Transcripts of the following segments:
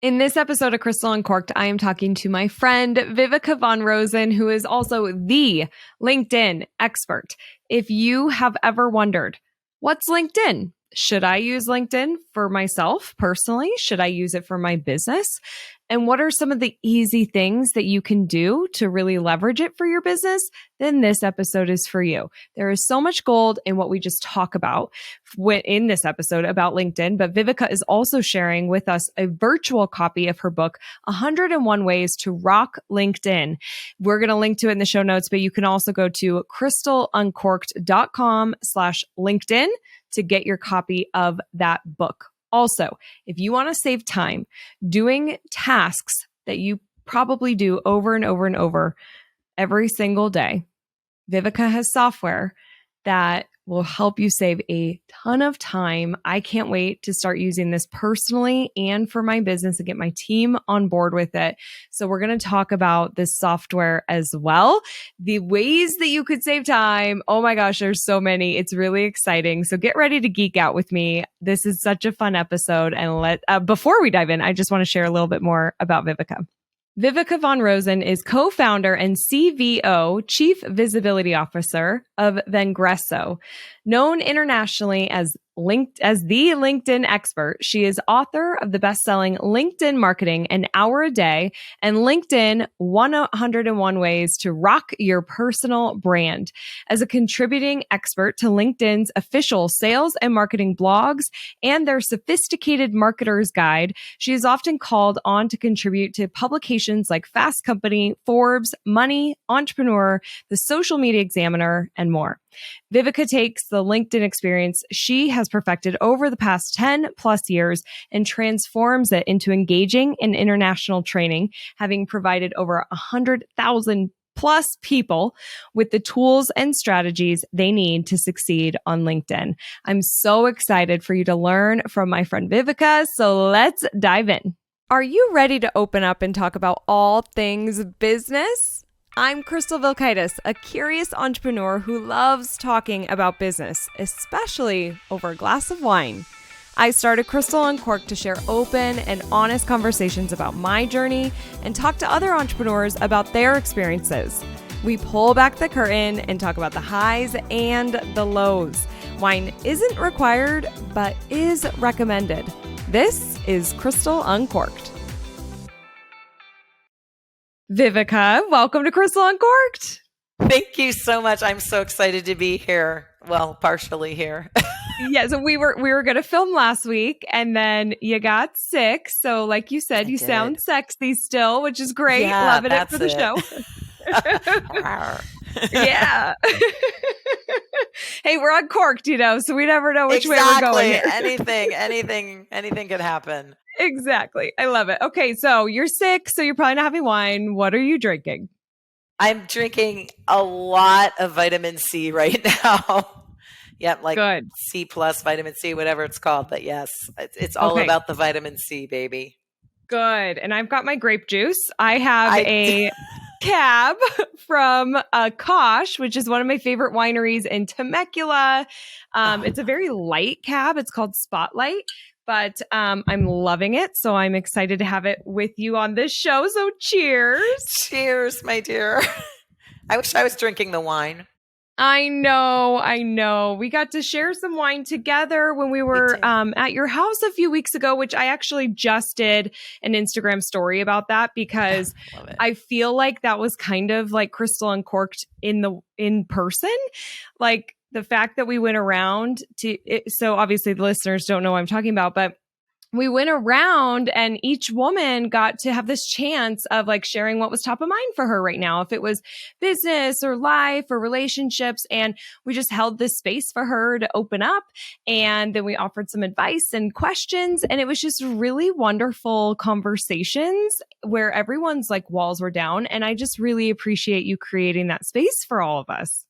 In this episode of Crystal Uncorked, I am talking to my friend Viveka von Rosen, who is also the LinkedIn expert. If you have ever wondered, what's LinkedIn? Should I use LinkedIn for myself personally? Should I use it for my business? And what are some of the easy things that you can do to really leverage it for your business? Then this episode is for you. There is so much gold in what we just talk about in this episode about LinkedIn, but Viveka is also sharing with us a virtual copy of her book, 101 Ways to Rock LinkedIn. We're going to link to it in the show notes, but you can also go to crystaluncorked.com/LinkedIn to get your copy of that book. Also, if you want to save time doing tasks that you probably do over and over and over every single day, Viveka has software that will help you save a ton of time. I can't wait to start using this personally and for my business and get my team on board with it. So we're going to talk about this software as well. The ways that you could save time. Oh my gosh, there's so many. It's really exciting. So get ready to geek out with me. This is such a fun episode. And before we dive in, I just want to share a little bit more about Viveka. Viveka von Rosen is co-founder and CVO, Chief Visibility Officer of Vengresso. Known internationally as the LinkedIn expert, she is author of the best-selling LinkedIn Marketing An Hour a Day and LinkedIn 101 Ways to Rock Your Personal Brand. As a contributing expert to LinkedIn's official sales and marketing blogs and their sophisticated marketer's guide, she is often called on to contribute to publications like Fast Company, Forbes, Money, Entrepreneur, The Social Media Examiner, and more. Viveka takes the LinkedIn experience she has perfected over the past 10 plus years and transforms it into engaging and international training, having provided over 100,000 plus people with the tools and strategies they need to succeed on LinkedIn. I'm so excited for you to learn from my friend Viveka, so let's dive in. Are you ready to open up and talk about all things business? I'm Crystal Vilkaitis, a curious entrepreneur who loves talking about business, especially over a glass of wine. I started Crystal Uncorked to share open and honest conversations about my journey and talk to other entrepreneurs about their experiences. We pull back the curtain and talk about the highs and the lows. Wine isn't required, but is recommended. This is Crystal Uncorked. Viveka, welcome to Crystal Uncorked. Thank you so much. I'm so excited to be here. Well, partially here. Yeah, so we were going to film last week and then you got sick. So like you said, you sound sexy still, which is great. Yeah, loving it for the show. Yeah. Hey, we're uncorked, so we never know which way we're going here. Anything could happen. Exactly. I love it. Okay, so you're sick, so you're probably not having wine. What are you drinking? I'm drinking a lot of vitamin C right now. Yep, like good. C plus vitamin C, whatever it's called. But yes, it's all about the vitamin C, baby. Good. And I've got my grape juice. I have a cab from Kosh, which is one of my favorite wineries in Temecula. It's a very light cab. It's called Spotlight. But I'm loving it, so I'm excited to have it with you on this show. So cheers. Cheers, my dear. I wish I was drinking the wine. I know. We got to share some wine together when we were at your house a few weeks ago, which I actually just did an Instagram story about that because I feel like that was kind of like Crystal Uncorked in person. Like, the fact that we went around so obviously the listeners don't know what I'm talking about, but we went around and each woman got to have this chance of like sharing what was top of mind for her right now, if it was business or life or relationships. And we just held this space for her to open up. And then we offered some advice and questions. And it was just really wonderful conversations where everyone's like walls were down. And I just really appreciate you creating that space for all of us.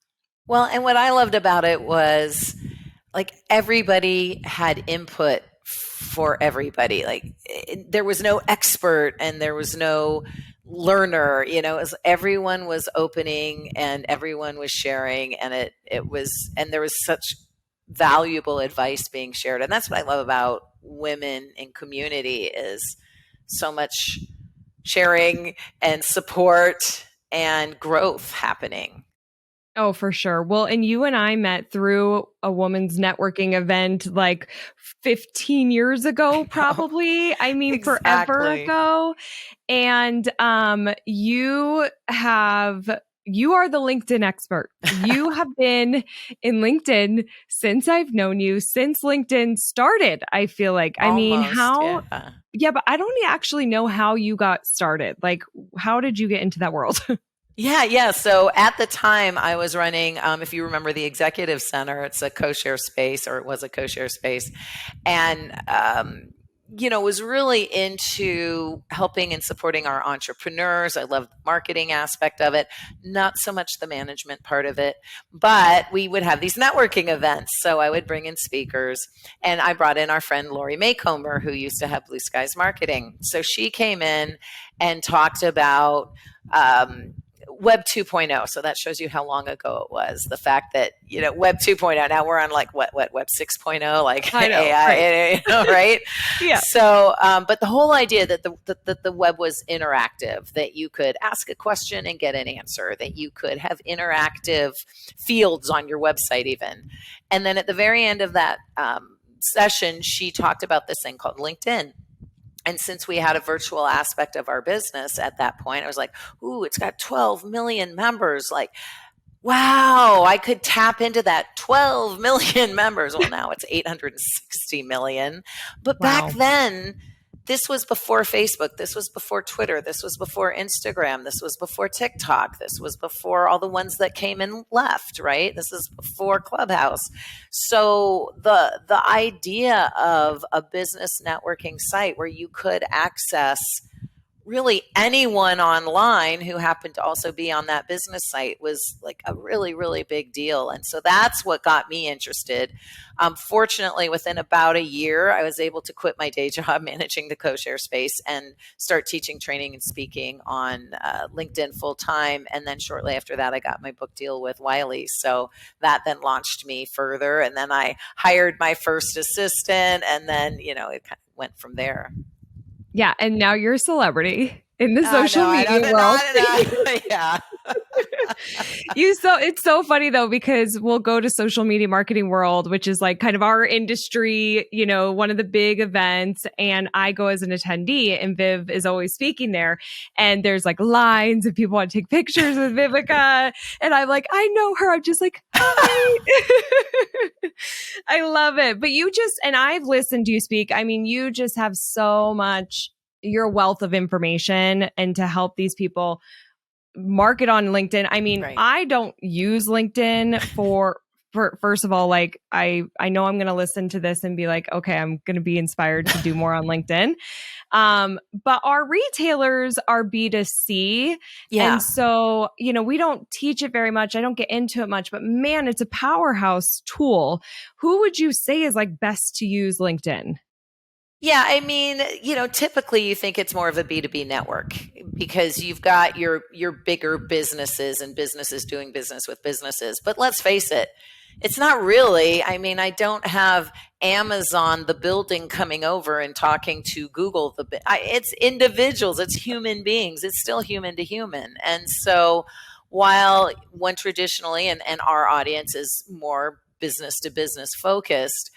Well, and what I loved about it was like everybody had input for everybody. Like there was no expert and there was no learner, it was, everyone was opening and everyone was sharing, and there was such valuable advice being shared. And that's what I love about women in community is so much sharing and support and growth happening. Oh, for sure. Well, and you and I met through a woman's networking event like 15 years ago, probably. I mean, forever Exactly. ago. And you are the LinkedIn expert. You have been in LinkedIn since I've known you, since LinkedIn started, I feel like. I mean, Almost, yeah. yeah, but I don't actually know how you got started. Like, how did you get into that world? Yeah. So at the time I was running, if you remember the Executive Center, it's a co-share space, or it was a co-share space. And, was really into helping and supporting our entrepreneurs. I love the marketing aspect of it, not so much the management part of it, but we would have these networking events. So I would bring in speakers, and I brought in our friend Lori Maycomer, who used to have Blue Skies Marketing. So she came in and talked about, Web 2.0. So that shows you how long ago it was. The fact that, Web 2.0, now we're on like what Web 6.0, like I know, AI, right? right? Yeah. So, but the whole idea that the web was interactive, that you could ask a question and get an answer, that you could have interactive fields on your website even. And then at the very end of that session, she talked about this thing called LinkedIn. And since we had a virtual aspect of our business at that point, I was like, ooh, it's got 12 million members. Like, wow, I could tap into that 12 million members. Well, now it's 860 million. But back then, this was before Facebook. This was before Twitter. This was before Instagram. This was before TikTok. This was before all the ones that came and left, right? This is before Clubhouse. So the idea of a business networking site where you could access really anyone online who happened to also be on that business site was like a really, really big deal. And so that's what got me interested. Fortunately, within about a year, I was able to quit my day job managing the co-share space and start teaching, training, and speaking on LinkedIn full time. And then shortly after that, I got my book deal with Wiley. So that then launched me further. And then I hired my first assistant, and then, it kind of went from there. Yeah, and now you're a celebrity in the social No, media world. Yeah. It's so funny though, because we'll go to social media marketing world, which is like kind of our industry, one of the big events. And I go as an attendee, and Viv is always speaking there. And there's like lines and people want to take pictures with Viveka. And I'm like, I know her. I'm just like, hi. I love it. But and I've listened to you speak. I mean, you just have so much, your wealth of information, and to help these people market on LinkedIn. I mean, right. I don't use LinkedIn for first of all, like I know I'm going to listen to this and be like, okay, I'm going to be inspired to do more on LinkedIn. But our retailers are B2C. Yeah. And so, we don't teach it very much. I don't get into it much, but man, it's a powerhouse tool. Who would you say is like best to use LinkedIn? Yeah, I mean, typically you think it's more of a B2B network because you've got your bigger businesses and businesses doing business with businesses. But let's face it, it's not really. I mean, I don't have Amazon, the building, coming over and talking to Google. It's individuals, it's human beings. It's still human to human. And so while one traditionally, and our audience is more business to business focused,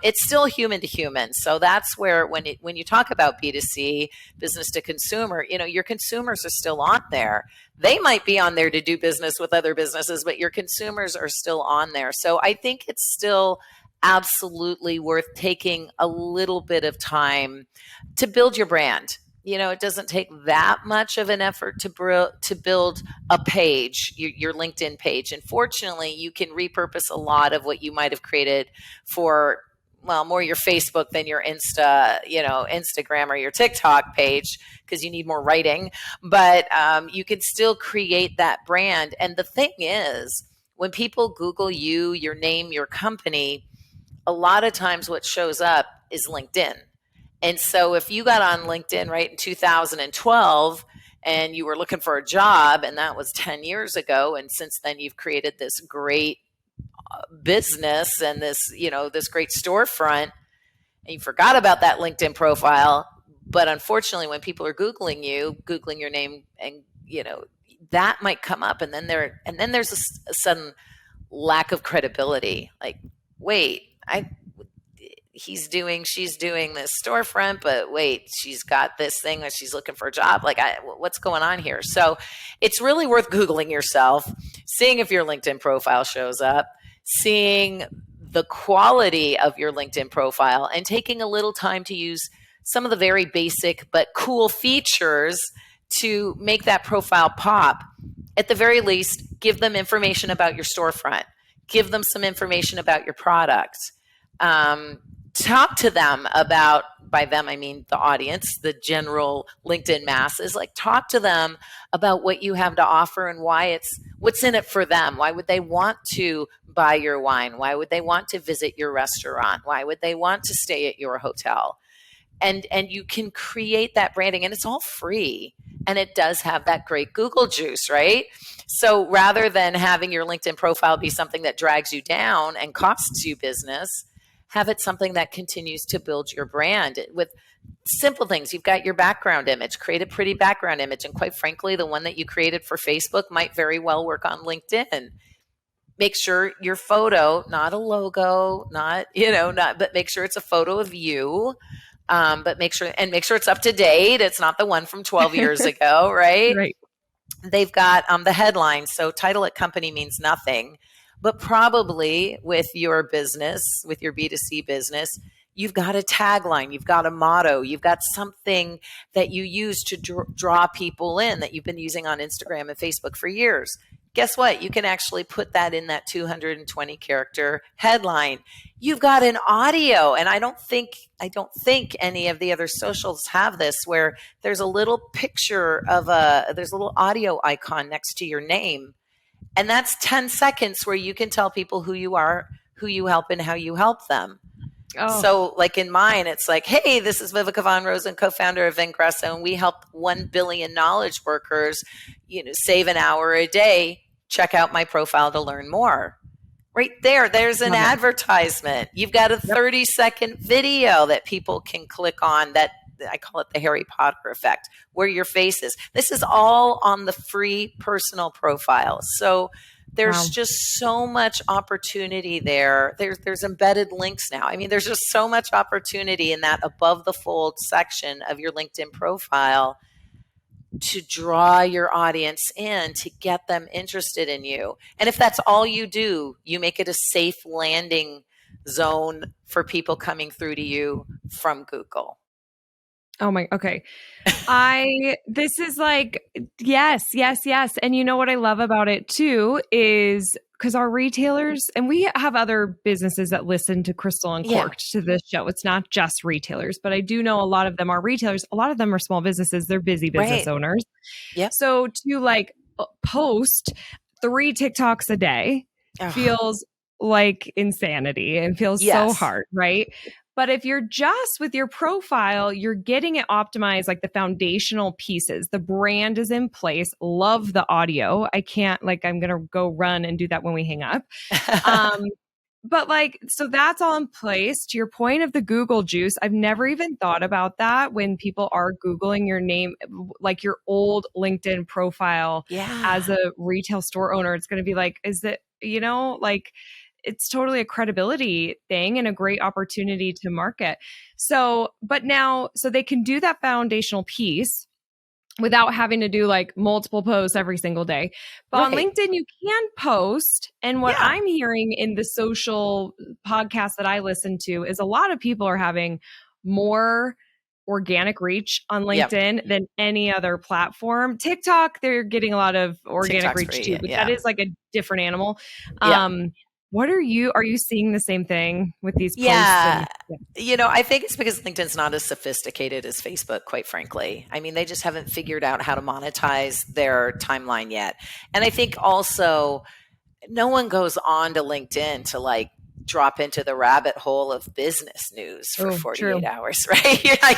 it's still human to human. So that's where when you talk about B2C, business to consumer, your consumers are still on there. They might be on there to do business with other businesses, but your consumers are still on there. So I think it's still absolutely worth taking a little bit of time to build your brand. It doesn't take that much of an effort to build a page, your LinkedIn page. And fortunately, you can repurpose a lot of what you might have created for, well, more your Facebook than your Instagram or your TikTok page, because you need more writing. But you can still create that brand. And the thing is, when people Google you, your name, your company, a lot of times what shows up is LinkedIn. And so if you got on LinkedIn right in 2012 and you were looking for a job, and that was 10 years ago, and since then you've created this great business and this great storefront, and you forgot about that LinkedIn profile, But unfortunately, when people are Googling your name, and that might come up, and then there's a sudden lack of credibility. Like, wait, she's doing this storefront, but wait, she's got this thing that she's looking for a job. Like, what's going on here? So it's really worth Googling yourself, seeing if your LinkedIn profile shows up, seeing the quality of your LinkedIn profile, and taking a little time to use some of the very basic but cool features to make that profile pop. At the very least, give them information about your storefront. Give them some information about your product. Talk to them about, by them I mean the audience, the general LinkedIn masses. Like, talk to them about what you have to offer and what's in it for them. Why would they want to buy your wine? Why would they want to visit your restaurant? Why would they want to stay at your hotel? And you can create that branding, and it's all free. And it does have that great Google juice, right? So rather than having your LinkedIn profile be something that drags you down and costs you business, have it something that continues to build your brand with simple things. You've got your background image, create a pretty background image. And quite frankly, the one that you created for Facebook might very well work on LinkedIn. Make sure your photo, not a logo, but make sure it's a photo of you. But make sure it's up to date. It's not the one from 12 years ago, right? Right. They've got the headline. So title at company means nothing, but probably with your business, with your B2C business, you've got a tagline, you've got a motto, you've got something that you use to draw people in that you've been using on Instagram and Facebook for years. Guess what? You can actually put that in that 220 character headline. You've got an audio, and I don't think any of the other socials have this, where there's a little picture there's a little audio icon next to your name. And that's 10 seconds where you can tell people who you are, who you help, and how you help them. Oh. So like in mine, it's like, hey, this is Viveka von Rosen, co-founder of Ingresso, and we help 1 billion knowledge workers, save an hour a day. Check out my profile to learn more. Right there's an advertisement. You've got a 30-second video that people can click on, that I call it the Harry Potter effect, where your face is. This is all on the free personal profile. So there's just so much opportunity there. There's embedded links now. I mean, there's just so much opportunity in that above the fold section of your LinkedIn profile to draw your audience in, to get them interested in you. And if that's all you do, you make it a safe landing zone for people coming through to you from Google. Oh my, okay. This is like, yes. And you know what I love about it too is because our retailers, and we have other businesses that listen to Crystal Uncorked to this show. It's not just retailers, but I do know a lot of them are retailers. A lot of them are small businesses. They're busy business owners. Yep. So to like post 3 TikToks a day feels like insanity and feels so hard, right? But if you're just with your profile, you're getting it optimized, like the foundational pieces. The brand is in place. Love the audio. I'm going to go run and do that when we hang up. But so that's all in place. To your point of the Google juice, I've never even thought about that when people are Googling your name, like your old LinkedIn profile as a retail store owner. It's going to be like, is it, it's totally a credibility thing and a great opportunity to market. So they can do that foundational piece without having to do like multiple posts every single day. But on LinkedIn, you can post. And what I'm hearing in the social podcast that I listen to is a lot of people are having more organic reach on LinkedIn than any other platform. TikTok, they're getting a lot of organic reach too, but that is like a different animal. What are you seeing the same thing with these posts? I think it's because LinkedIn's not as sophisticated as Facebook, quite frankly. I mean, they just haven't figured out how to monetize their timeline yet. And I think also no one goes on to LinkedIn to like drop into the rabbit hole of business news for 48 hours, right?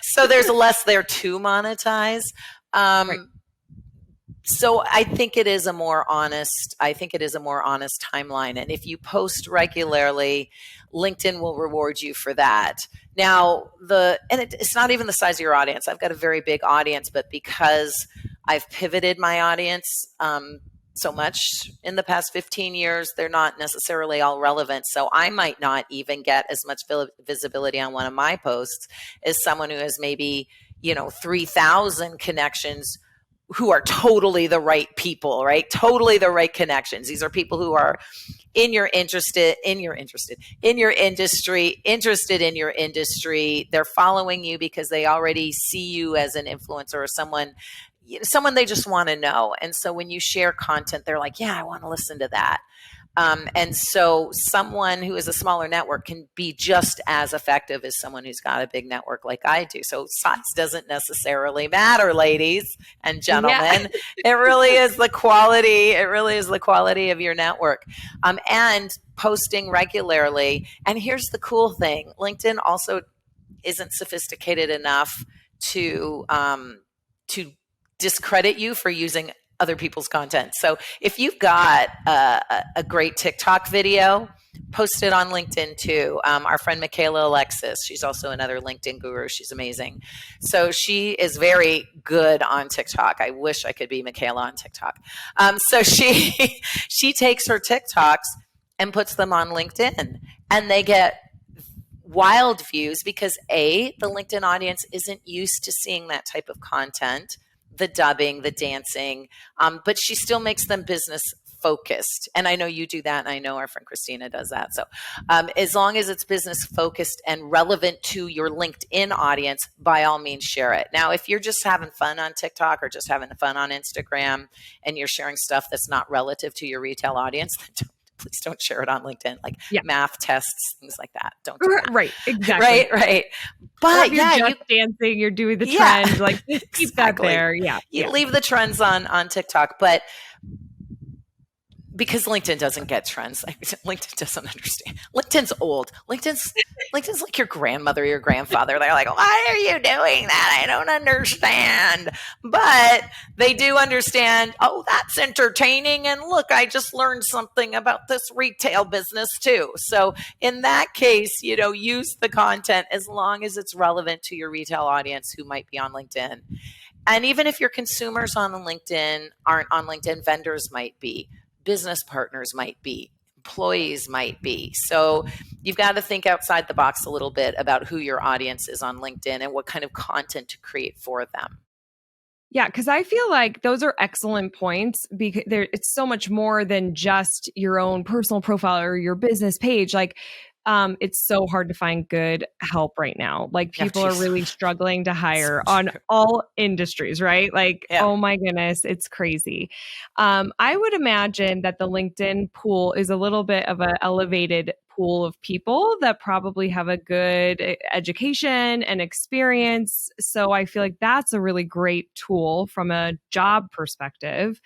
So there's less there to monetize. So I think it is a more honest, timeline. And if you post regularly, LinkedIn will reward you for that. Now, it's not even the size of your audience. I've got a very big audience, but because I've pivoted my audience so much in the past 15 years, they're not necessarily all relevant. So I might not even get as much visibility on one of my posts as someone who has maybe, 3,000 connections who are totally the right people, right? Totally the right connections. These are people who are in your industry, interested in your industry. They're following you because they already see you as an influencer or someone they just want to know. And so when you share content, they're like, yeah, I want to listen to that. And so someone who is a smaller network can be just as effective as someone who's got a big network like I do. So size doesn't necessarily matter, ladies and gentlemen. Yeah. It really is the quality. It really is the quality of your network. And posting regularly. And here's the cool thing. LinkedIn also isn't sophisticated enough to discredit you for using other people's content. So if you've got a great TikTok video, post it on LinkedIn too. Our friend Michaela Alexis, she's also another LinkedIn guru. She's amazing. So she is very good on TikTok. I wish I could be Michaela on TikTok. So she takes her TikToks and puts them on LinkedIn, and they get wild views because the LinkedIn audience isn't used to seeing that type of content. The dubbing, the dancing, but she still makes them business focused. And I know you do that, and I know our friend Christina does that. So as long as it's business focused and relevant to your LinkedIn audience, by all means, share it. Now, if you're just having fun on TikTok or just having fun on Instagram and you're sharing stuff that's not relative to your retail audience, then please don't share it on LinkedIn, like math tests, things like that. Don't do that. Right, exactly. Right. But you're dancing, you're doing the trend, like keep that there. You leave the trends on TikTok, but because LinkedIn doesn't get trends, LinkedIn doesn't understand. LinkedIn's old. LinkedIn's like your grandmother, your grandfather. They're like, why are you doing that? I don't understand. But they do understand, oh, that's entertaining. And look, I just learned something about this retail business too. So in that case, use the content as long as it's relevant to your retail audience who might be on LinkedIn. And even if your consumers on LinkedIn aren't on LinkedIn, vendors might be. Business partners might be, employees might be. So you've got to think outside the box a little bit about who your audience is on LinkedIn and what kind of content to create for them. Yeah, because I feel like those are excellent points because it's so much more than just your own personal profile or your business page. Like, it's so hard to find good help right now. Like people are really struggling to hire on all industries, right? Like, oh my goodness, it's crazy. I would imagine that the LinkedIn pool is a little bit of an elevated pool of people that probably have a good education and experience. So I feel like that's a really great tool from a job perspective.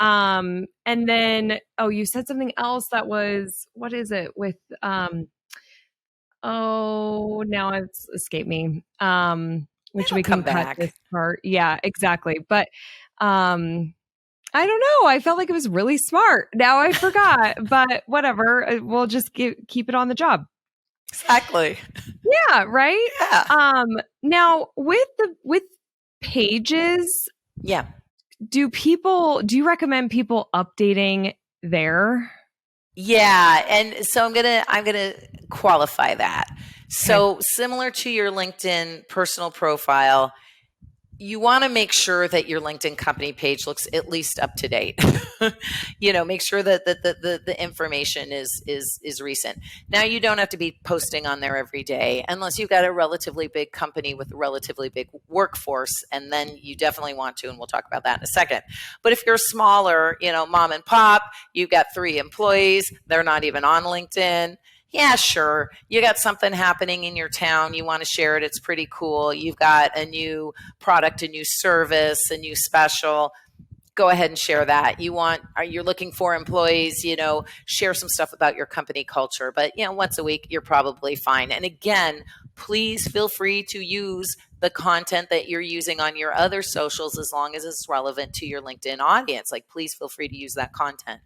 And then, you said something else that was, what is it with, now it's escaped me. Which we can cut this part. Yeah, exactly. But, I don't know. I felt like it was really smart. Now I forgot, but whatever. We'll just keep it on the job. Exactly. Yeah. Right. Yeah. Now with pages. Yeah. Do you recommend people updating there? Yeah. And so I'm going to qualify that. So similar to your LinkedIn personal profile, you want to make sure that your LinkedIn company page looks at least up to date. Make sure that the information is recent. Now, you don't have to be posting on there every day unless you've got a relatively big company with a relatively big workforce, and then you definitely want to, and we'll talk about that in a second. But if you're smaller, mom and pop, you've got 3 employees, they're not even on LinkedIn. Yeah, sure. You got something happening in your town. You want to share it. It's pretty cool. You've got a new product, a new service, a new special. Go ahead and share that. You're looking for employees, share some stuff about your company culture. But, once a week, you're probably fine. And again, please feel free to use the content that you're using on your other socials as long as it's relevant to your LinkedIn audience. Like, please feel free to use that content.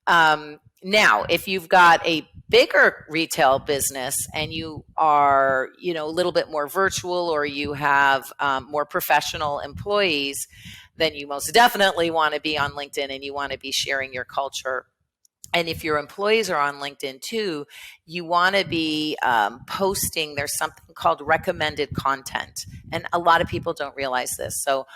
Now, if you've got a bigger retail business and you are, a little bit more virtual, or you have more professional employees, then you most definitely want to be on LinkedIn and you want to be sharing your culture. And if your employees are on LinkedIn too, you want to be posting. There's something called recommended content. And a lot of people don't realize this. So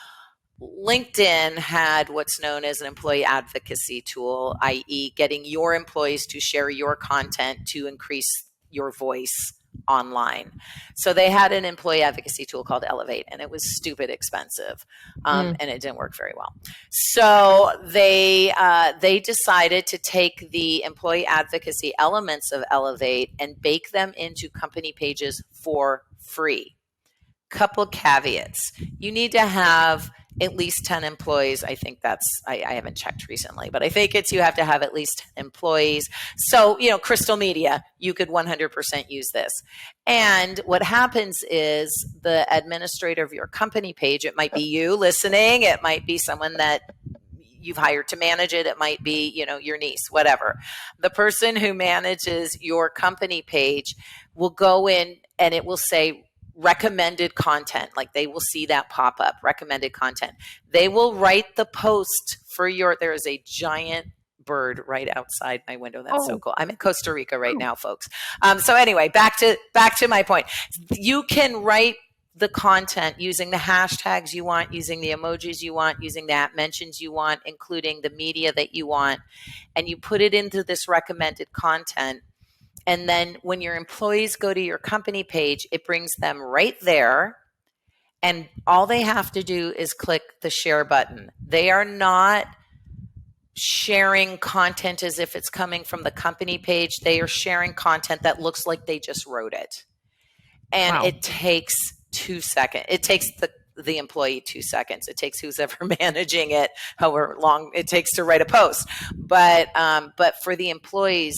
LinkedIn had what's known as an employee advocacy tool, i.e., getting your employees to share your content to increase your voice online. So they had an employee advocacy tool called Elevate, and it was stupid expensive, and it didn't work very well. So they decided to take the employee advocacy elements of Elevate and bake them into company pages for free. Couple caveats. You need to have at least 10 employees. I think that's, I haven't checked recently, but I think you have to have at least 10 employees. So, Crystal Media, you could 100% use this. And what happens is the administrator of your company page, it might be you listening, it might be someone that you've hired to manage it, it might be, your niece, whatever. The person who manages your company page will go in and it will say, recommended content. Like, they will see that pop up, recommended content. They will write the post for there is a giant bird right outside my window. That's so cool. I'm in Costa Rica right now, folks. So anyway, back to my point. You can write the content using the hashtags you want, using the emojis you want, using the at mentions you want, including the media that you want, and you put it into this recommended content. And then when your employees go to your company page, it brings them right there. And all they have to do is click the share button. They are not sharing content as if it's coming from the company page. They are sharing content that looks like they just wrote it. And It takes 2 seconds. It takes the employee 2 seconds. It takes who's ever managing it, however long it takes to write a post. But for the employees,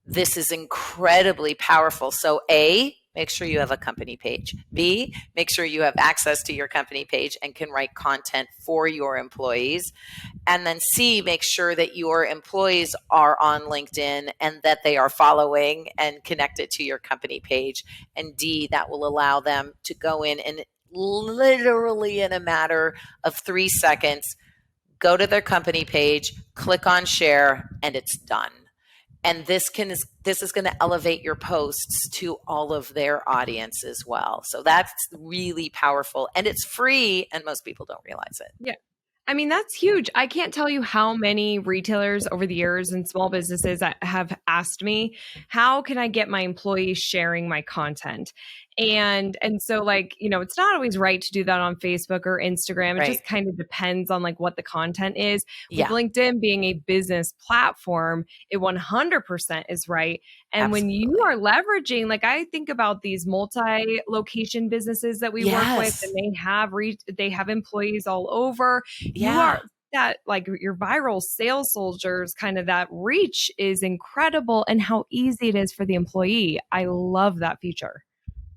this is incredibly powerful. So A, make sure you have a company page. B, make sure you have access to your company page and can write content for your employees. And then C, make sure that your employees are on LinkedIn and that they are following and connected to your company page. And D, that will allow them to go in and literally in a matter of 3 seconds, go to their company page, click on share, and it's done. And this is going to elevate your posts to all of their audience as well. So that's really powerful, and it's free, and most people don't realize it. Yeah. I mean, that's huge. I can't tell you how many retailers over the years and small businesses that have asked me, how can I get my employees sharing my content? And so it's not always right to do that on Facebook or Instagram. It just kind of depends on what the content is. With LinkedIn being a business platform, it 100% is right. And when you are leveraging, I think about these multi-location businesses that we work with, and they have employees all over. You are that your viral sales soldiers, kind of that reach is incredible, and how easy it is for the employee. I love that feature.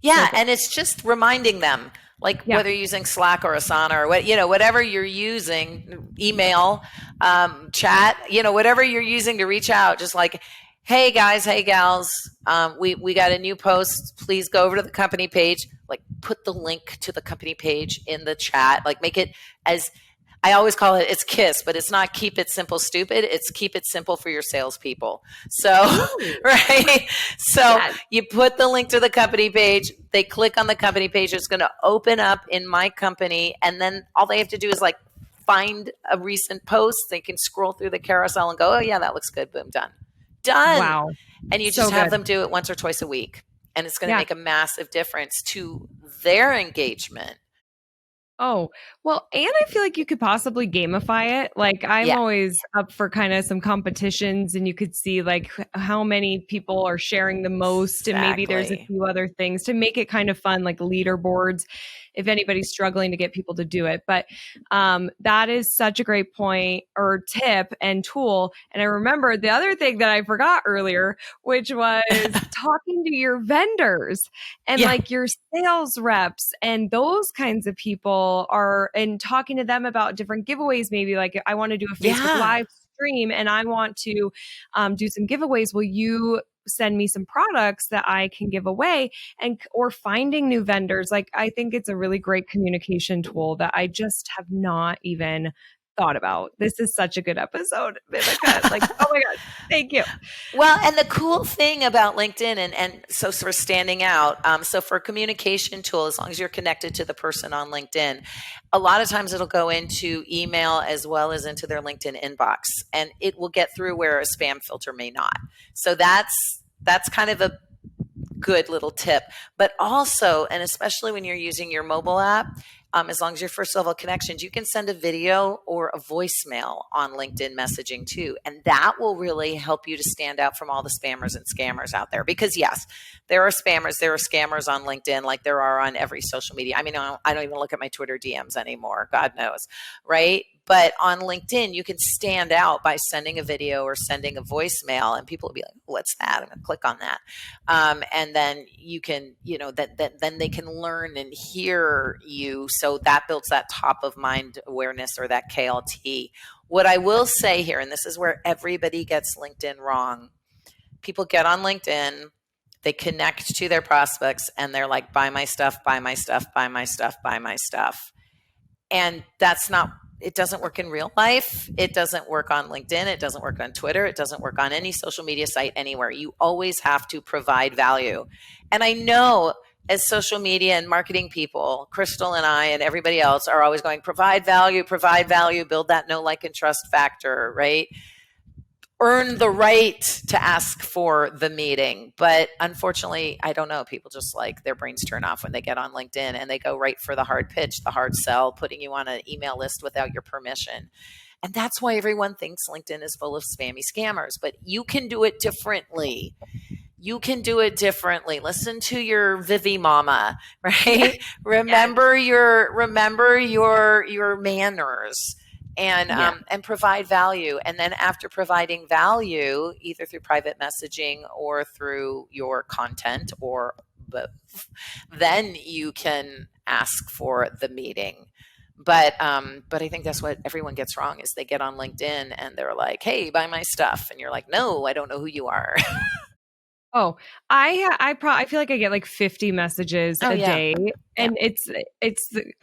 Yeah, and it's just reminding them, whether you're using Slack or Asana or whatever you're using, email, chat, whatever you're using to reach out, just hey guys, hey gals, we got a new post. Please go over to the company page. Put the link to the company page in the chat. Make it as, I always call it's KISS, but it's not keep it simple, stupid. It's keep it simple for your salespeople. So, right. So you put the link to the company page. They click on the company page. It's going to open up in My Company. And then all they have to do is find a recent post. They can scroll through the carousel and go, oh yeah, that looks good. Boom, done. Wow. And you just have them do it once or twice a week. And it's going to make a massive difference to their engagement. Oh, well, and I feel like you could possibly gamify it. I'm always up for kind of some competitions, and you could see how many people are sharing the most. And maybe there's a few other things to make it kind of fun, like leaderboards. if anybody's struggling to get people to do it. But that is such a great point or tip and tool. And I remember the other thing that I forgot earlier, which was talking to your vendors and like your sales reps and those kinds of people and talking to them about different giveaways. Maybe like I want to do a Facebook Live stream and I want to do some giveaways. Will you send me some products that I can give away, or finding new vendors? Like, I think it's a really great communication tool that I just have not even thought about. This is such a good episode, Viveka. Like, oh my God, thank you. Well, and the cool thing about LinkedIn, and so for standing out, so for a communication tool, as long as you're connected to the person on LinkedIn, a lot of times it'll go into email as well as into their LinkedIn inbox, and it will get through where a spam filter may not. So that's kind of a good little tip. But also, and especially when you're using your mobile app, as long as you're first level connections, you can send a video or a voicemail on LinkedIn messaging too. And that will really help you to stand out from all the spammers and scammers out there. Because yes, there are spammers, there are scammers on LinkedIn like there are on every social media. I mean, I don't even look at my Twitter DMs anymore. God knows, right? But on LinkedIn, you can stand out by sending a video or sending a voicemail, and people will be like, "What's that?" I'm going to click on that, and then you can, then they can learn and hear you. So that builds that top of mind awareness, or that KLT. What I will say here, and this is where everybody gets LinkedIn wrong: people get on LinkedIn, they connect to their prospects, and they're like, "Buy my stuff, buy my stuff, buy my stuff, buy my stuff," and that's not. It doesn't work in real life. It doesn't work on LinkedIn. It doesn't work on Twitter. It doesn't work on any social media site anywhere. You always have to provide value. And I know as social media and marketing people, Crystal and I and everybody else are always going, provide value, build that know, like, and trust factor, right? Earn the right to ask for the meeting. But unfortunately, I don't know, people just like their brains turn off when they get on LinkedIn and they go right for the hard pitch, the hard sell, putting you on an email list without your permission. And that's why everyone thinks LinkedIn is full of spammy scammers, but you can do it differently. You can do it differently. Listen to your Vivi mama, right? Remember your manners. And provide value. And then after providing value, either through private messaging or through your content or both, then you can ask for the meeting. But I think that's what everyone gets wrong, is they get on LinkedIn and they're like, "Hey, buy my stuff," and you're like, "No, I don't know who you are." Oh, I feel like I get like 50 messages a day. And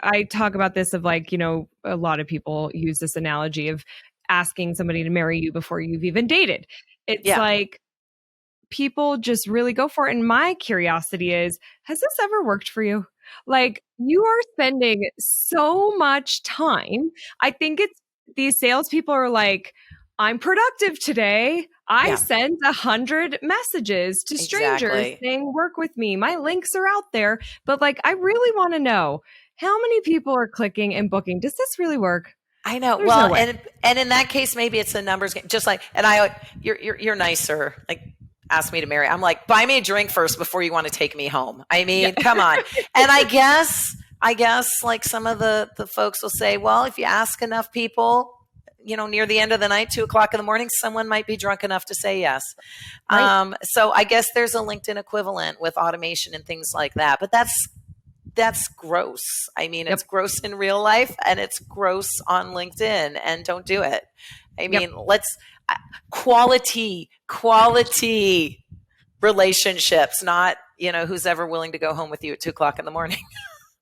I talk about this of like, a lot of people use this analogy of asking somebody to marry you before you've even dated. It's like people just really go for it. And my curiosity is, has this ever worked for you? Like, you are spending so much time. I think these salespeople are like, I'm productive today. I sent 100 messages to strangers saying, work with me. My links are out there. But like, I really want to know, how many people are clicking and booking? Does this really work? I know. There's well, and in that case, maybe it's a numbers game. Just like, and you're nicer. Like, ask me to marry. I'm like, buy me a drink first before you want to take me home. I mean, come on. And I guess like some of the folks will say, well, if you ask enough people, near the end of the night, 2:00 in the morning, someone might be drunk enough to say yes. Right. So I guess there's a LinkedIn equivalent with automation and things like that, but that's gross. I mean, it's gross in real life and it's gross on LinkedIn, and don't do it. I mean, let's quality relationships, not, who's ever willing to go home with you at 2:00 in the morning.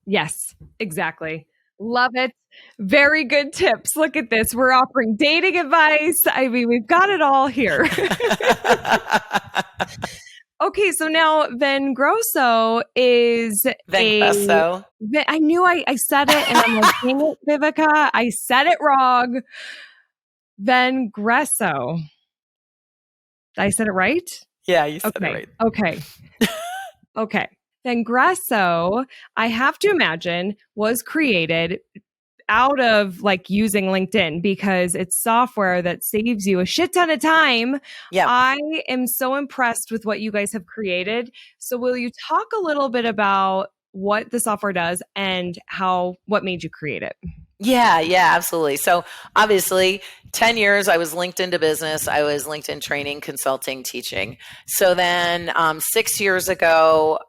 Yes, exactly. Love it. Very good tips. Look at this. We're offering dating advice. I mean, we've got it all here. Okay, so now Van Grosso is I knew I said it, and I'm like, dang it, Viveka, I said it wrong. Van Grosso. I said it right? Yeah, you said it right. Okay. Van Grosso, I have to imagine, was created out of like using LinkedIn because it's software that saves you a shit ton of time. Yeah. I am so impressed with what you guys have created. So will you talk a little bit about what the software does and what made you create it. Yeah, absolutely. So obviously 10 years I was linked into business. I was linked in training, consulting, teaching. So then 6 years ago,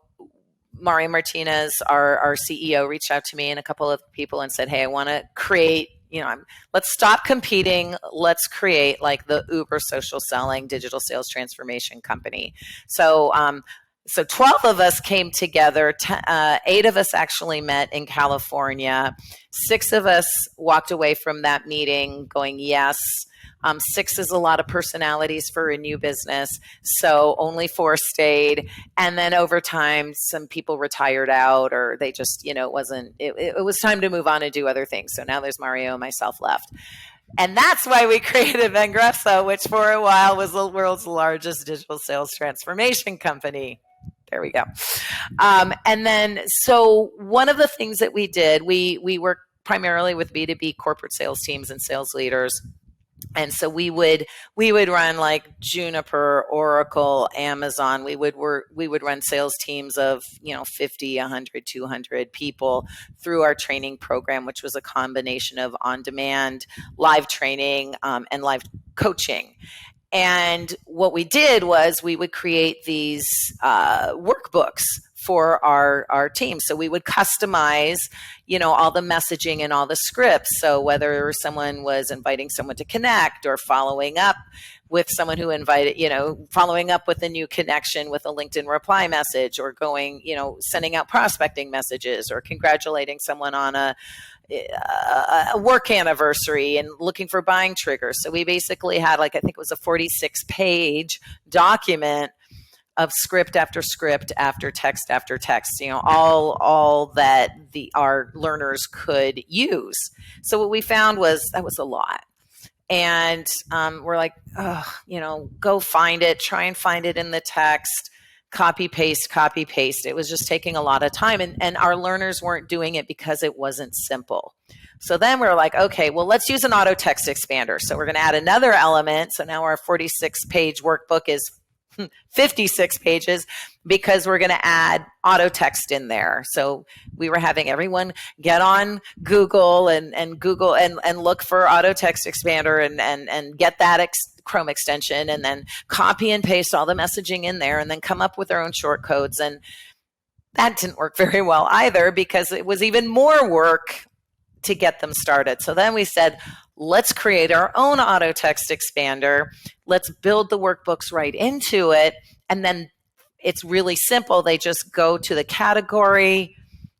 Mario Martinez, our CEO, reached out to me and a couple of people and said, hey, I want to create, let's stop competing. Let's create like the Uber social selling digital sales transformation company. So 12 of us came together. 8 of us actually met in California. 6 of us walked away from that meeting going, yes. 6 is a lot of personalities for a new business. So only 4 stayed. And then over time, some people retired out, or they just, it was time to move on and do other things. So now there's Mario and myself left. And that's why we created Vengresso, which for a while was the world's largest digital sales transformation company. There we go. And then, so one of the things that we did, we work primarily with B2B corporate sales teams and sales leaders. And so we would run like Juniper, Oracle, Amazon. We would run sales teams of 50, 100, 200 people through our training program, which was a combination of on-demand, live training, and live coaching. And what we did was we would create these workbooks for our team. So we would customize, all the messaging and all the scripts. So whether someone was inviting someone to connect or following up with someone who invited, following up with a new connection with a LinkedIn reply message, or going, sending out prospecting messages, or congratulating someone on a work anniversary and looking for buying triggers. So we basically had I think it was a 46-page document of script after script after text, all that our learners could use. So what we found was that was a lot. And we're like, go find it, try and find it in the text, copy, paste. It was just taking a lot of time. And our learners weren't doing it because it wasn't simple. So then we were like, okay, well, let's use an auto text expander. So we're going to add another element. So now our 46-page workbook is 56 pages because we're going to add auto text in there. So we were having everyone get on Google and Google and look for auto text expander and get that Chrome extension, and then copy and paste all the messaging in there, and then come up with their own short codes. And that didn't work very well either, because it was even more work to get them started. So then we said, let's create our own auto text expander. Let's build the workbooks right into it. And then it's really simple. They just go to the category,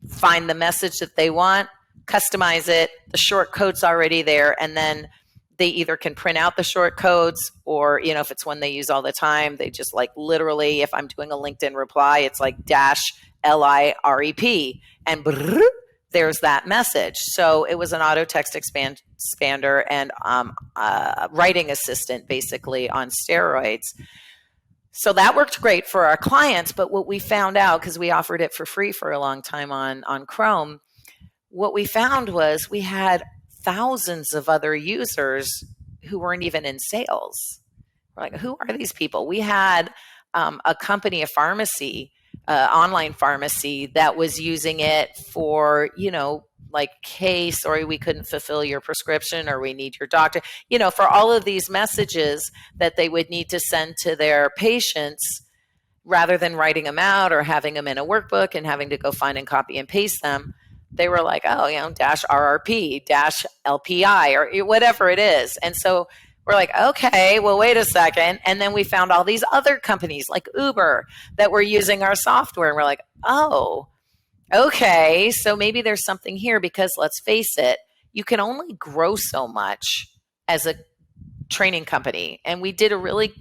find the message that they want, customize it. The short code's already there. And then they either can print out the short codes, or, if it's one they use all the time, they just literally, if I'm doing a LinkedIn reply, it's like -LIREP and there's that message. So it was an auto text expander and writing assistant basically on steroids. So that worked great for our clients. But what we found out, because we offered it for free for a long time on Chrome, what we found was we had thousands of other users who weren't even in sales. We're like, who are these people? We had a company, a pharmacy, online pharmacy, that was using it for, hey, sorry, we couldn't fulfill your prescription, or we need your doctor, for all of these messages that they would need to send to their patients, rather than writing them out or having them in a workbook and having to go find and copy and paste them. They were like, -RRP, -LPI, or whatever it is. And so we're like, okay, well, wait a second. And then we found all these other companies like Uber that were using our software. And we're like, oh, okay, so maybe there's something here, because let's face it, you can only grow so much as a training company. And we did really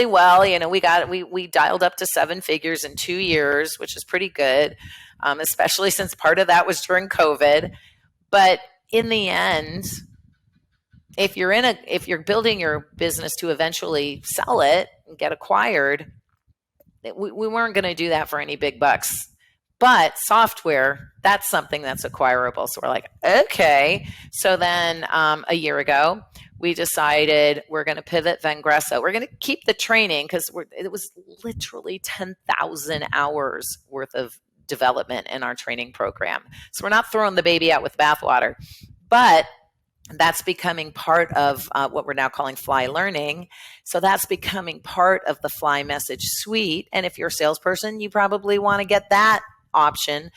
well. We dialed up to 7 figures in 2 years, which is pretty good, especially since part of that was during COVID. But in the end, if you're building your business to eventually sell it and get acquired, we weren't going to do that for any big bucks. But software, that's something that's acquirable. So we're like, okay. So then a year ago, we decided we're going to pivot Vengresso. We're going to keep the training, because it was literally 10,000 hours worth of development in our training program. So we're not throwing the baby out with bathwater, but that's becoming part of what we're now calling Fly Learning. So that's becoming part of the Fly Message Suite. And if you're a salesperson, you probably want to get that option.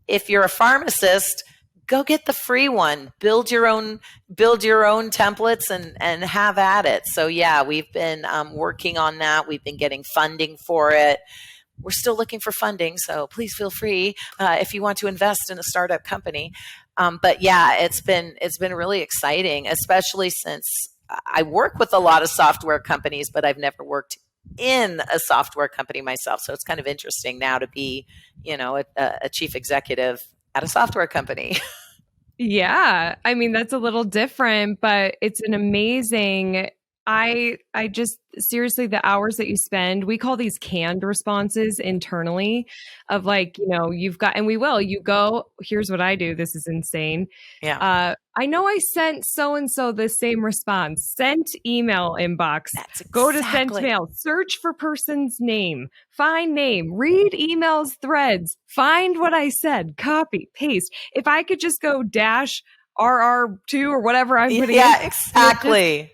If you're a pharmacist, go get the free one. Build your own templates and have at it. So yeah, we've been working on that. We've been getting funding for it. We're still looking for funding, so please feel free if you want to invest in a startup company. But yeah, it's been really exciting, especially since I work with a lot of software companies, but I've never worked in a software company myself. So it's kind of interesting now to be, a chief executive at a software company. Yeah. I mean, that's a little different, but it's an amazing. I just seriously, the hours that you spend, we call these canned responses internally of like, you've got, and you go, here's what I do. This is insane. Yeah. I know I sent so-and-so the same response, sent email inbox, That's go to sent exactly. mail, search for person's name, find name, read emails threads, find what I said, copy, paste. If I could just go dash RR2 or whatever I'm putting in. Yeah, exactly.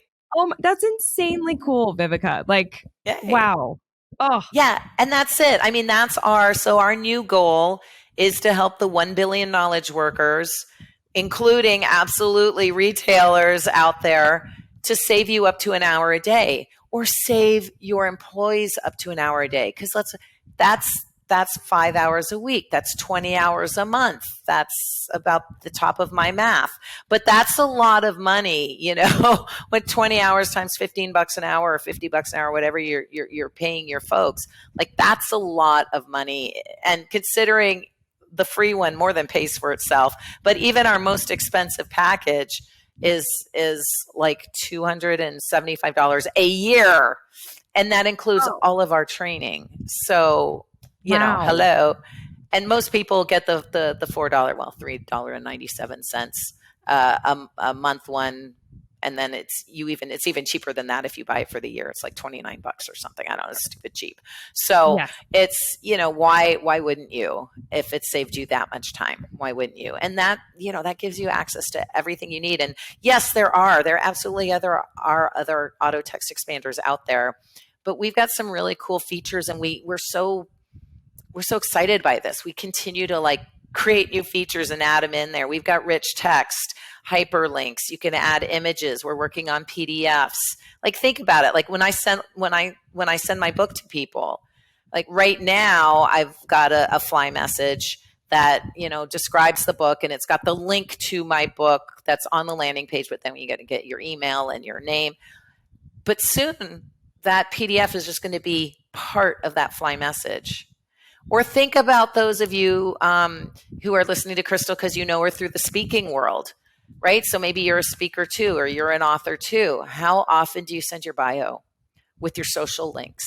That's insanely cool, Viveka. Like, Yay. wow. Oh, Yeah, and that's it. I mean, our new goal is to help the 1 billion knowledge workers, including absolutely retailers out there, to save you up to an hour a day or save your employees up to an hour a day. Because that's 5 hours a week. That's 20 hours a month. That's about the top of my math. But that's a lot of money, with 20 hours times $15 an hour or $50 an hour, whatever you're paying your folks. Like, that's a lot of money. And considering the free one more than pays for itself, but even our most expensive package is like $275 a year. And that includes all of our training. So, wow. hello. And most people get the $4, well, $3.97 a month one. And then it's even cheaper than that if you buy it for the year. It's like $29 or something. I don't know, it's stupid cheap. So Yeah. it's, why wouldn't you? If it saved you that much time, why wouldn't you? And that, that gives you access to everything you need. And yes, there absolutely are other auto text expanders out there, but we've got some really cool features, and we're so excited by this. We continue to create new features and add them in there. We've got rich text, hyperlinks. You can add images. We're working on PDFs. Like, think about it. Like, when I send my book to people, like right now, I've got a Fly message that describes the book, and it's got the link to my book that's on the landing page. But then you got to get your email and your name. But soon, that PDF is just going to be part of that Fly message. Or think about those of you who are listening to Crystal because her through the speaking world, right? So maybe you're a speaker too, or you're an author too. How often do you send your bio with your social links?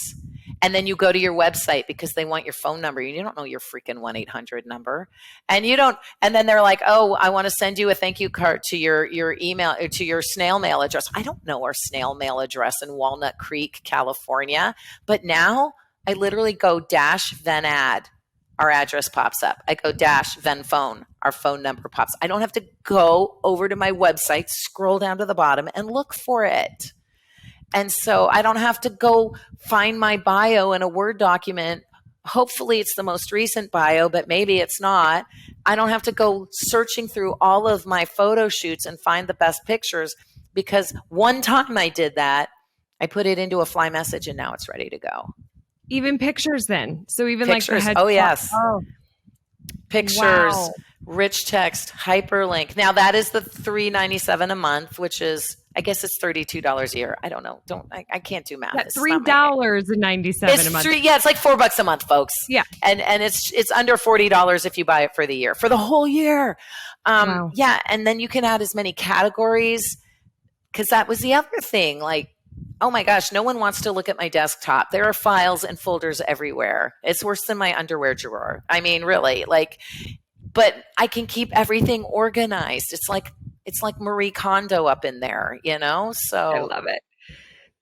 And then you go to your website because they want your phone number. You don't know your freaking 1-800 number. And then they're like, oh, I want to send you a thank you card to your email, or to your snail mail address. I don't know our snail mail address in Walnut Creek, California. But now I literally go -then add, our address pops up. I go -then phone, our phone number pops. I don't have to go over to my website, scroll down to the bottom and look for it. And so I don't have to go find my bio in a Word document. Hopefully it's the most recent bio, but maybe it's not. I don't have to go searching through all of my photo shoots and find the best pictures, because one time I did that. I put it into a Fly message and now it's ready to go. Even pictures then. So even pictures. Like the oh, yes. Oh. Pictures, wow. Rich text, hyperlink. Now that is the $3.97 a month, which is, I guess it's $32 a year. I don't know. I can't do math. That's $3.97 a month. It's like $4 a month, folks. Yeah. And it's under $40 if you buy it for the year, for the whole year. Wow. Yeah. And then you can add as many categories, because that was the other thing. Like, oh my gosh, no one wants to look at my desktop. There are files and folders everywhere. It's worse than my underwear drawer. I mean, really, but I can keep everything organized. It's like Marie Kondo up in there, So I love it.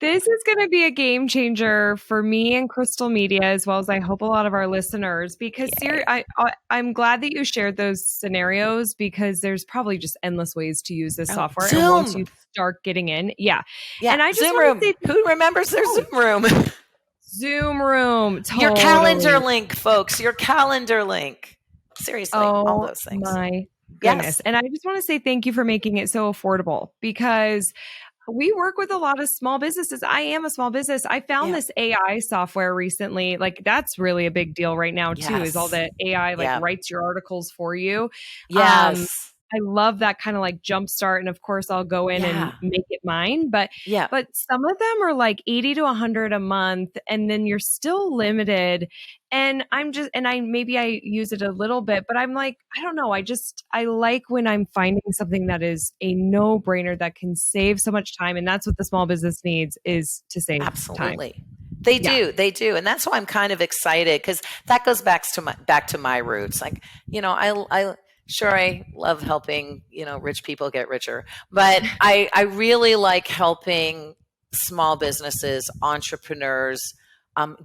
This is going to be a game changer for me and Crystal Media, as well as I hope a lot of our listeners, because Yay. I'm glad that you shared those scenarios because there's probably just endless ways to use this Oh, software. And once Zoom. you start getting in, yeah. Yeah. And I just Zoom want to room. say, Who remembers their oh, Zoom room? Zoom room, Your calendar totally. link, folks. Your calendar link. Seriously, all Oh those things. my goodness. Yes. And I just want to say thank you for making it so affordable because we work with a lot of small businesses. I am a small business. I found Yeah. this AI software recently. Like that's really a big deal right now too, is all Yes. the AI like Yeah. writes your articles for you. Yes. I love that kind of like jumpstart. And of course I'll go in and Yeah. make it mine. But Yeah. some of them are like 80 to 100 a month, and then you're still limited. And maybe I use it a little bit, but I'm like, I don't know. I like when I'm finding something that is a no brainer that can save so much time. And that's what the small business needs, is to save time. Absolutely. They Yeah. do. They do. And that's why I'm kind of excited, because that goes back to my roots. Like, I sure, I love helping, rich people get richer, but I really like helping small businesses, entrepreneurs,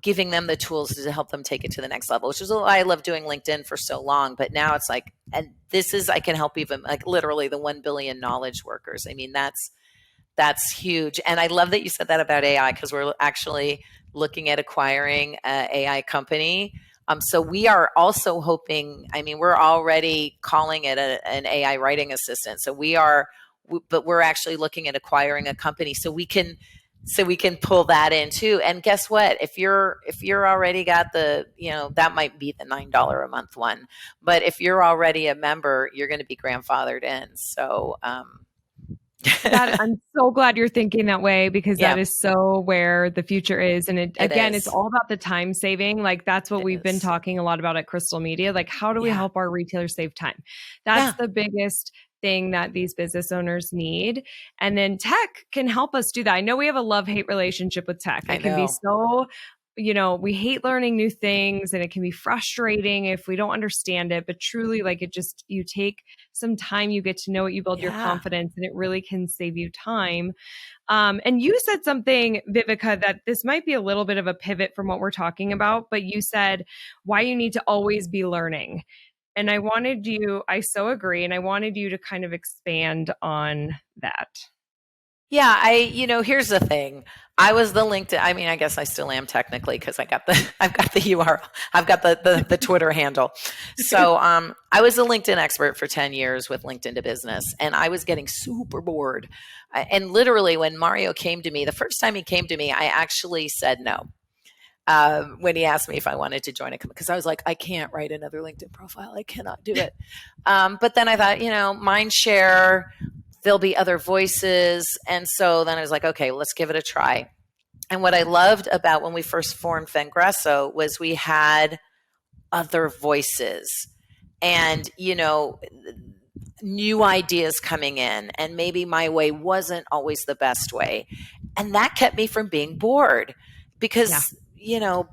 giving them the tools to help them take it to the next level, which is why I love doing LinkedIn for so long. But now it's like, and I can help even like literally the 1 billion knowledge workers. I mean, that's huge. And I love that you said that about AI, because we're actually looking at acquiring an AI company. So we are also hoping, I mean, we're already calling it an AI writing assistant. But we're actually looking at acquiring a company so we can pull that in too. And guess what? If you're already got that might be the $9 a month one, but if you're already a member, you're going to be grandfathered in. So, That I'm so glad you're thinking that way, because that yeah, is so where the future is. And it it's is. all about the time saving. Like that's what It we've been is. talking a lot about at Crystal Media. Like, how do we Yeah. help our retailers save time? That's Yeah. the biggest thing that these business owners need. And then tech can help us do that. I know we have a love-hate relationship with tech. I It can be know. so, we hate learning new things, and it can be frustrating if we don't understand it. But truly, like you take some time, you get to know it, you build your Yeah. confidence, and it really can save you time. And you said something, Viveka, that this might be a little bit of a pivot from what we're talking about, but you said why you need to always be learning. And I so agree. And I wanted you to kind of expand on that. Yeah, here's the thing. I was the LinkedIn, I mean, I guess I still am technically, because I've got the URL. I've got the Twitter handle. So, I was a LinkedIn expert for 10 years with LinkedIn to Business, and I was getting super bored. And literally when Mario came to me, the first time he came to me, I actually said no. When he asked me if I wanted to join a company, because I was like, I can't write another LinkedIn profile. I cannot do it. But then I thought, mind share, there'll be other voices. And so then I was like, okay, let's give it a try. And what I loved about when we first formed Vengresso was we had other voices and, new ideas coming in. And maybe my way wasn't always the best way. And that kept me from being bored, Yeah. because,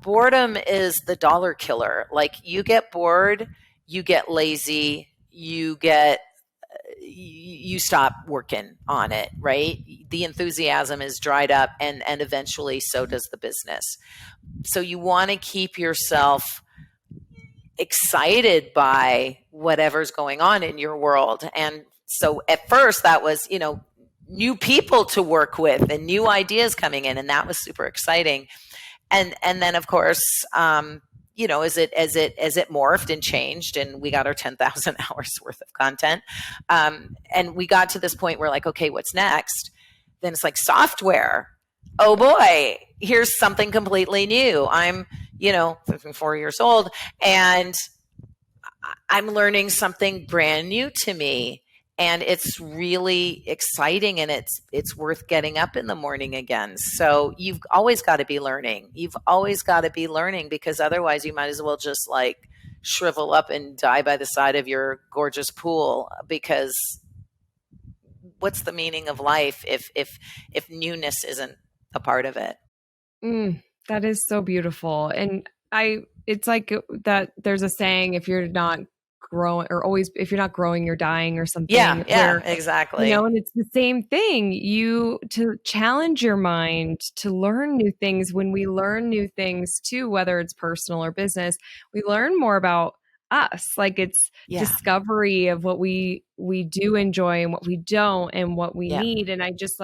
boredom is the dollar killer. Like, you get bored, you get lazy, you stop working on it, right? The enthusiasm is dried up, and eventually so does the business. So you want to keep yourself excited by whatever's going on in your world. And so at first that was, new people to work with and new ideas coming in, and that was super exciting. And then of course, as it morphed and changed, and we got our 10,000 hours worth of content, and we got to this point where like, okay, what's next? Then it's like software. Oh boy, here's something completely new. I'm 4 years old, and I'm learning something brand new to me, and it's really exciting, and it's worth getting up in the morning again. So you've always got to be learning. You've always got to be learning, because otherwise you might as well just like shrivel up and die by the side of your gorgeous pool, because what's the meaning of life if newness isn't a part of it? That is so beautiful. And it's like that there's a saying, if you're not growing, or always, if you're not growing, you're dying or something. Yeah, exactly. And it's the same thing. To challenge your mind, to learn new things. When we learn new things too, whether it's personal or business, we learn more about us. Like it's discovery of what we do enjoy and what we don't and what we need. And I just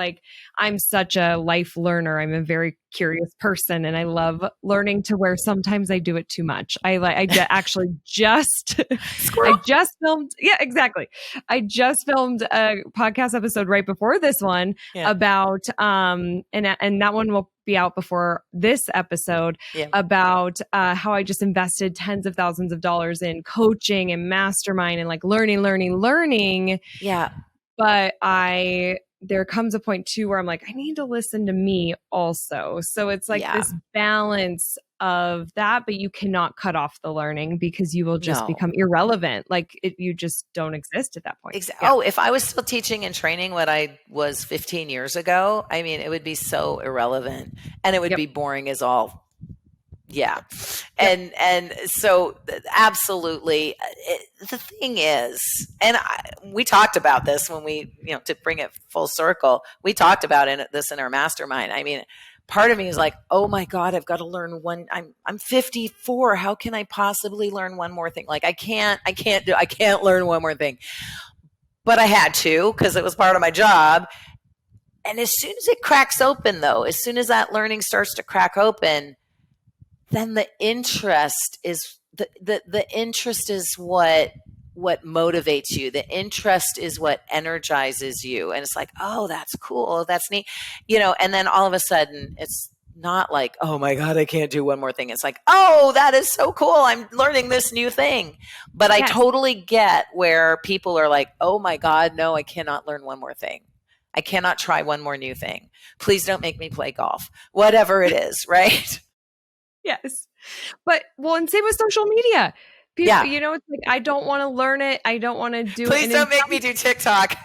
I'm such a life learner. I'm a very curious person, and I love learning to where sometimes I do it too much. Actually just I just filmed. Yeah, exactly. I just filmed a podcast episode right before this one about and that one will be out before this episode about how I just invested tens of thousands of dollars in coaching and mastermind and learning. Yeah. But there comes a point too where I'm like, I need to listen to me also. So it's this balance of that, but you cannot cut off the learning because you will just become irrelevant. You just don't exist at that point. Exactly. Oh, if I was still teaching and training what I was 15 years ago, I mean, it would be so irrelevant and it would be boring as all. Yeah. And so absolutely. The thing is, and we talked about this when we, to bring it full circle, we talked about this in our mastermind. I mean, part of me is like, oh my God, I've got to learn I'm 54. How can I possibly learn one more thing? Like I can't learn one more thing, but I had to, because it was part of my job. And as soon as it cracks open though, as soon as that learning starts to crack open, then the interest is the interest is what motivates you. The interest is what energizes you. And it's like, oh, that's cool. That's neat. And then all of a sudden it's not like, oh my God, I can't do one more thing. It's like, oh, that is so cool. I'm learning this new thing. But I totally get where people are like, oh my God, no, I cannot learn one more thing. I cannot try one more new thing. Please don't make me play golf, whatever it is. Right. Yes. But and same with social media. People, it's like, I don't want to learn it. I don't want to do it. Please don't make me do TikTok.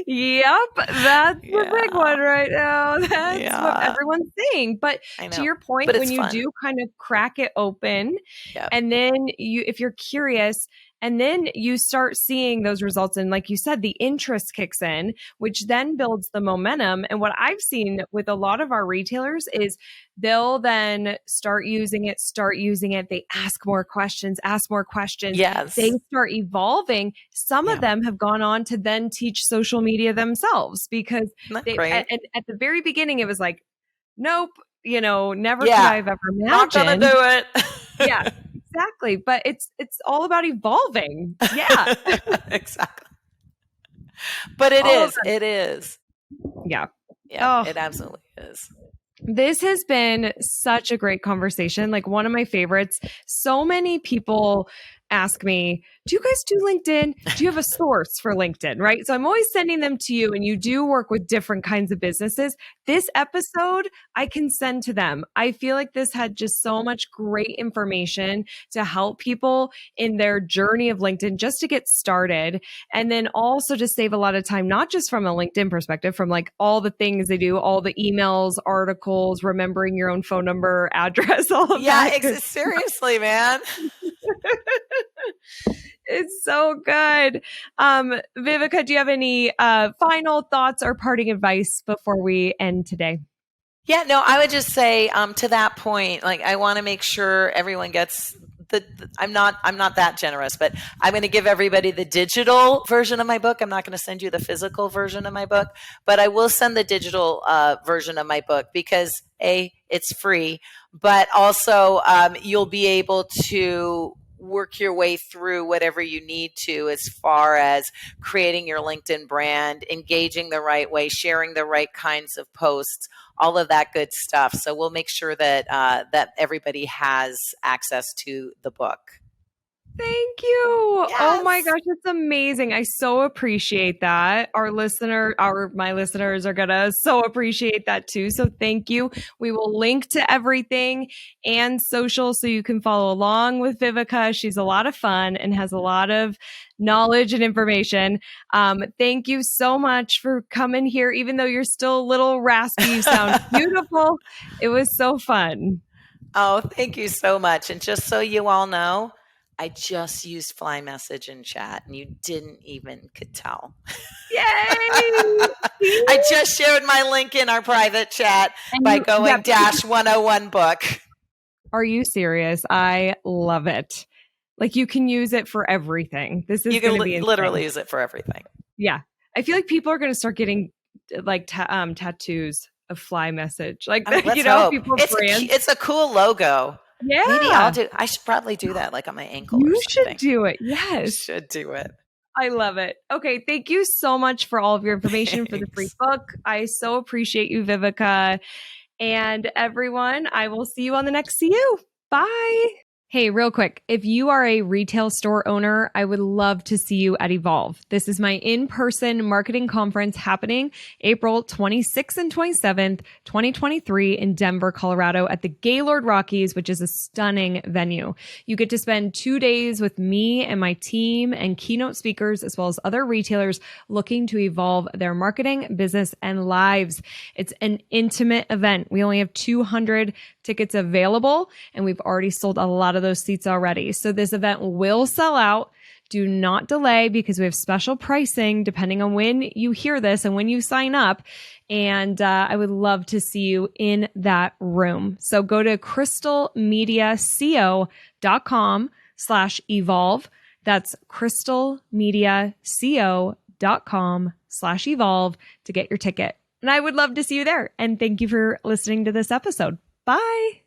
Yep. That's the big one right now. That's what everyone's saying. But to your point, when you do kind of crack it open and then if you're curious, and then you start seeing those results. And like you said, the interest kicks in, which then builds the momentum. And what I've seen with a lot of our retailers is they'll then start using it. They ask more questions. Yes. They start evolving. Some of them have gone on to then teach social media themselves because at the very beginning, it was like, nope, never could I have ever imagined. Not gonna do it. Yeah. Exactly. But it's all about evolving. Yeah. Exactly. But it is. Yeah. Yeah, it absolutely is. This has been such a great conversation. Like one of my favorites. So many people ask me, do you guys do LinkedIn? Do you have a source for LinkedIn? Right. So I'm always sending them to you, and you do work with different kinds of businesses. This episode, I can send to them. I feel like this had just so much great information to help people in their journey of LinkedIn just to get started. And then also to save a lot of time, not just from a LinkedIn perspective, from like all the things they do, all the emails, articles, remembering your own phone number, address, all of that. Yeah, seriously, man. It's so good. Viveka, do you have any final thoughts or parting advice before we end today? Yeah, no, I would just say to that point, like I want to make sure everyone gets I'm not that generous, but I'm going to give everybody the digital version of my book. I'm not going to send you the physical version of my book, but I will send the digital version of my book because it's free, but also you'll be able to work your way through whatever you need to as far as creating your LinkedIn brand, engaging the right way, sharing the right kinds of posts, all of that good stuff. So we'll make sure that that everybody has access to the book. Thank you. Yes. Oh my gosh, it's amazing. I so appreciate that. My listeners are going to so appreciate that too. So thank you. We will link to everything and social so you can follow along with Viveka. She's a lot of fun and has a lot of knowledge and information. Thank you so much for coming here. Even though you're still a little raspy, you sound beautiful. It was so fun. Oh, thank you so much. And just so you all know, I just used Fly Message in chat and you didn't even could tell. Yay! I just shared my link in our private chat by going dash 101 book. Are you serious? I love it. Like you can use it for everything. This is going to be literally use it for everything. Yeah. I feel like people are going to start getting like tattoos of Fly Message. Like, let's hope. brands. It's a cool logo. Yeah. Maybe I should probably do that like on my ankle or something. You should do it. Yes. I should do it. I love it. Okay. Thank you so much for all of your information for the free book. I so appreciate you, Viveka. And everyone, I will see you on the next CU. Bye. Hey, real quick, if you are a retail store owner, I would love to see you at Evolve. This is my in-person marketing conference happening April 26th and 27th, 2023 in Denver, Colorado at the Gaylord Rockies, which is a stunning venue. You get to spend 2 days with me and my team and keynote speakers, as well as other retailers looking to evolve their marketing, business, and lives. It's an intimate event. We only have 200 tickets available, and we've already sold a lot of those seats already. So this event will sell out. Do not delay because we have special pricing depending on when you hear this and when you sign up. And I would love to see you in that room. So go to crystalmediaco.com/evolve. That's crystalmediaco.com/evolve to get your ticket. And I would love to see you there. And thank you for listening to this episode. Bye.